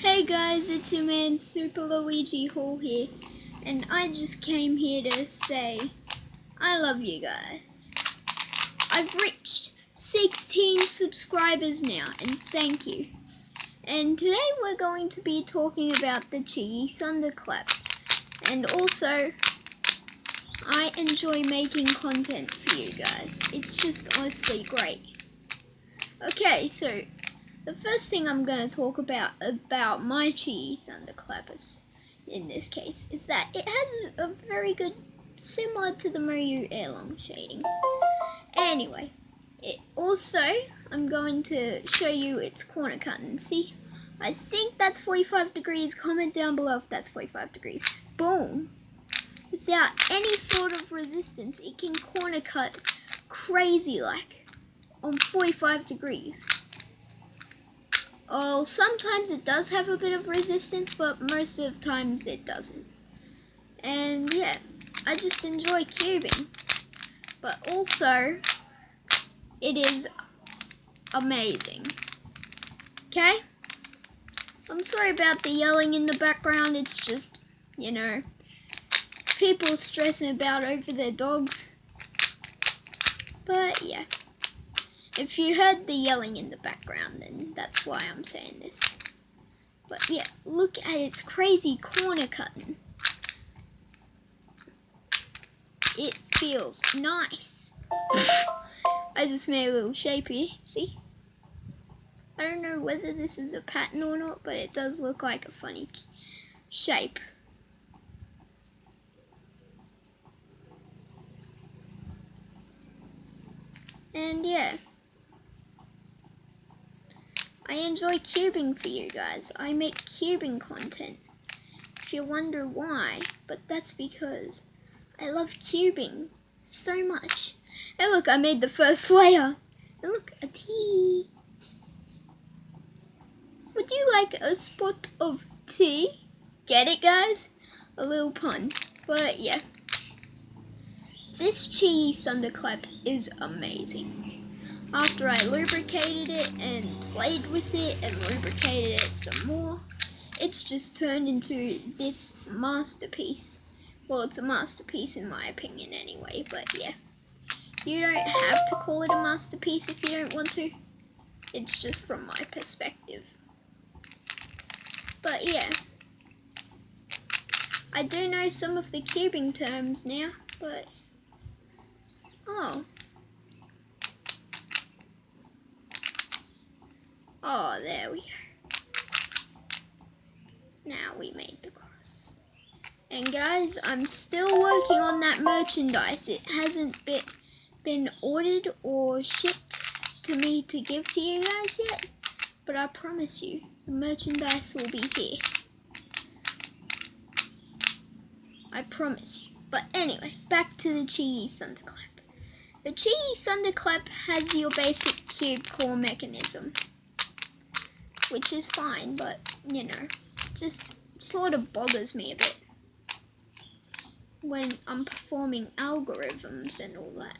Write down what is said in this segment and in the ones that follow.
Hey guys, it's your man Super Luigi Hall here, and I just came here to say I love you guys. I've reached 16 subscribers now, and thank you. And today we're going to be talking about the QIYI Thunderclap, and also I enjoy making content for you guys. It's just honestly great. Okay, so the first thing I'm going to talk about my QIYI Thunderclappers in this case is that it has a very good, similar to the Mario Airlong shading. Anyway, I'm going to show you its corner cutting. See, I think that's 45 degrees. Comment down below if that's 45 degrees. Boom! Without any sort of resistance, it can corner cut crazy like on 45 degrees. Oh, sometimes it does have a bit of resistance, but most of the times it doesn't. And yeah, I just enjoy cubing. But also, it is amazing. Okay? I'm sorry about the yelling in the background. It's just, people stressing about over their dogs. But yeah. If you heard the yelling in the background, then that's why I'm saying this. But yeah, look at its crazy corner cutting. It feels nice. I just made a little shape here, see? I don't know whether this is a pattern or not, but it does look like a funny shape. And yeah. I enjoy cubing for you guys. I make cubing content. If you wonder why, but that's because I love cubing so much. And look, I made the first layer. And look, a tea. Would you like a spot of tea? Get it, guys? A little pun. But yeah. This QIYI Thunderclap is amazing. After I lubricated it and played with it and lubricated it some more, it's just turned into this masterpiece. Well, it's a masterpiece in my opinion anyway, but yeah. You don't have to call it a masterpiece if you don't want to. It's just from my perspective. But yeah. I do know some of the cubing terms now, but Oh, there we go. Now we made the cross. And guys, I'm still working on that merchandise. It hasn't been ordered or shipped to me to give to you guys yet. But I promise you, the merchandise will be here. I promise you. But anyway, back to the QIYI Thunderclap. The QIYI Thunderclap has your basic cube core mechanism, which is fine, but, just sort of bothers me a bit when I'm performing algorithms and all that.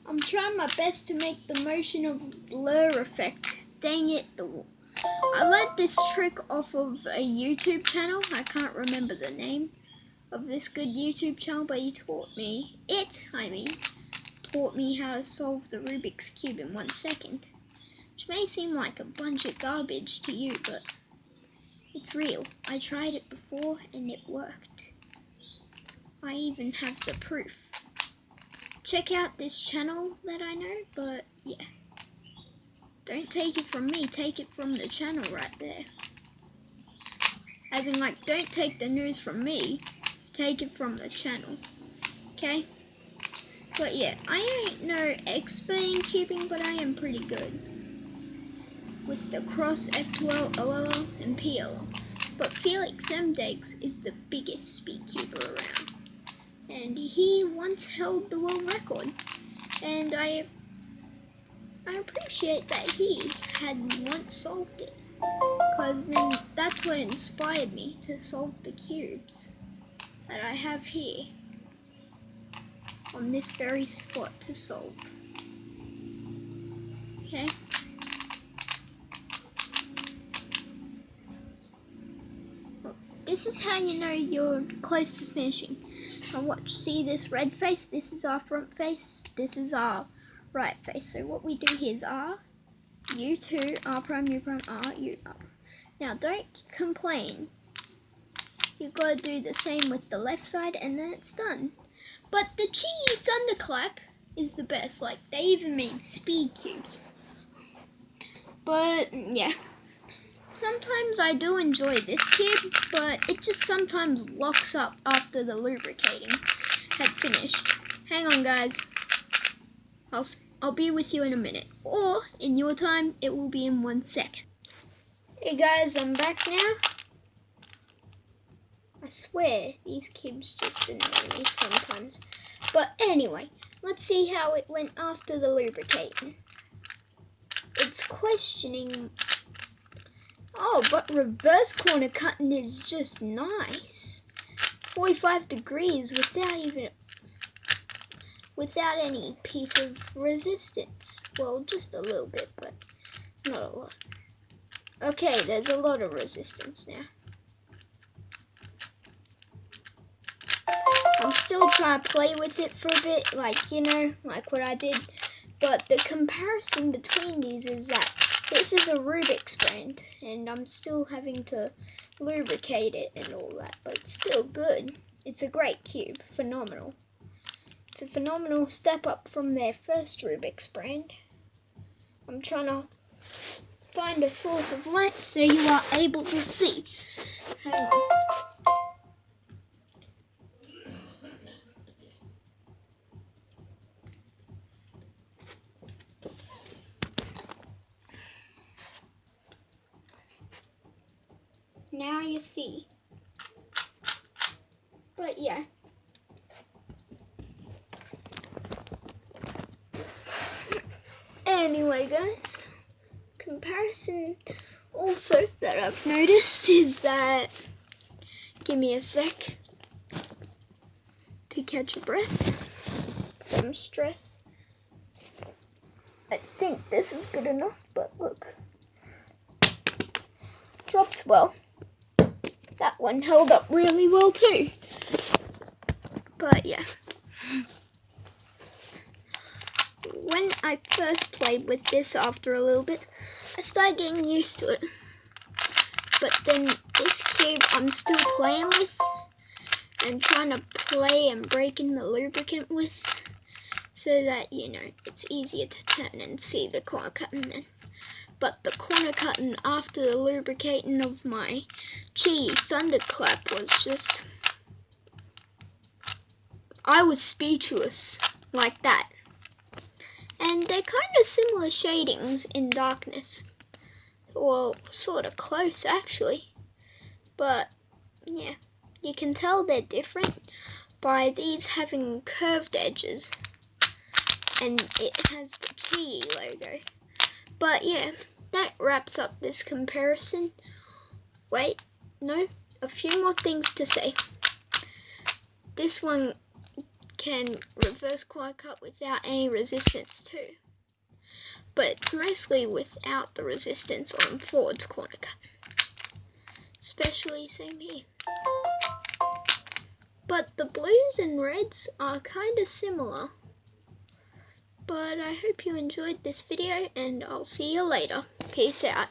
I'm trying my best to make the motion of blur effect. Dang it. I learned this trick off of a YouTube channel. I can't remember the name of this good YouTube channel, but he taught me how to solve the Rubik's Cube in 1 second. Which may seem like a bunch of garbage to you, but it's real. I tried it before and it worked. I even have the proof. Check out this channel that I know, but yeah. Don't take it from me, take it from the channel right there. As in, like, don't take the news from me, take it from the channel. Okay? But yeah, I ain't no expert in cubing, but I am pretty good with the cross, F12, OLL, and PLL. But Felix Mdegs is the biggest speed cuber around. And he once held the world record. And I appreciate that he had once solved it, because then that's what inspired me to solve the cubes that I have here on this very spot to solve. Okay. This is how you know you're close to finishing. Now watch, see this red face? This is our front face, this is our right face. So what we do here is R, U2, R prime, U prime, R, U, R. Now don't complain. You've got to do the same with the left side and then it's done. But the QIYI Thunderclap is the best. Like, they even made speed cubes. But yeah. Sometimes I do enjoy this cube, but it just sometimes locks up after the lubricating had finished. Hang on guys, I'll be with you in a minute, or in your time it will be in 1 second. Hey guys, I'm back now. I swear these cubes just annoy me sometimes. But anyway, let's see how it went after the lubricating. It's questioning. Oh, but reverse corner cutting is just nice. 45 degrees without any piece of resistance. Well, just a little bit, but not a lot. Okay, there's a lot of resistance now. I'm still trying to play with it for a bit, like, you know, like what I did. But the comparison between these is that this is a RUBIK'S brand, and I'm still having to lubricate it and all that, but it's still good. It's a great cube, phenomenal. It's a phenomenal step up from their first RUBIK'S brand. I'm trying to find a source of light so you are able to see. Hang on. Now you see. But yeah. Anyway guys, comparison also that I've noticed is that, give me a sec to catch a breath from stress. I think this is good enough, but look, drops well. That one held up really well too. But yeah. When I first played with this after a little bit, I started getting used to it. But then this cube I'm still playing with and trying to play and break in the lubricant with so that, you know, it's easier to turn and see the corner cutting then. But the corner cutting after the lubricating of my QIYI Thunderclap was just, I was speechless like that. And they're kind of similar shadings in darkness. Well, sort of close actually. But yeah, you can tell they're different by these having curved edges. And it has the QIYI logo. But yeah, that wraps up this comparison. Wait, no, a few more things to say. This one can reverse corner cut without any resistance too. But it's mostly without the resistance on forwards corner cut. Especially same here. But the blues and reds are kind of similar. But I hope you enjoyed this video and I'll see you later. Peace out.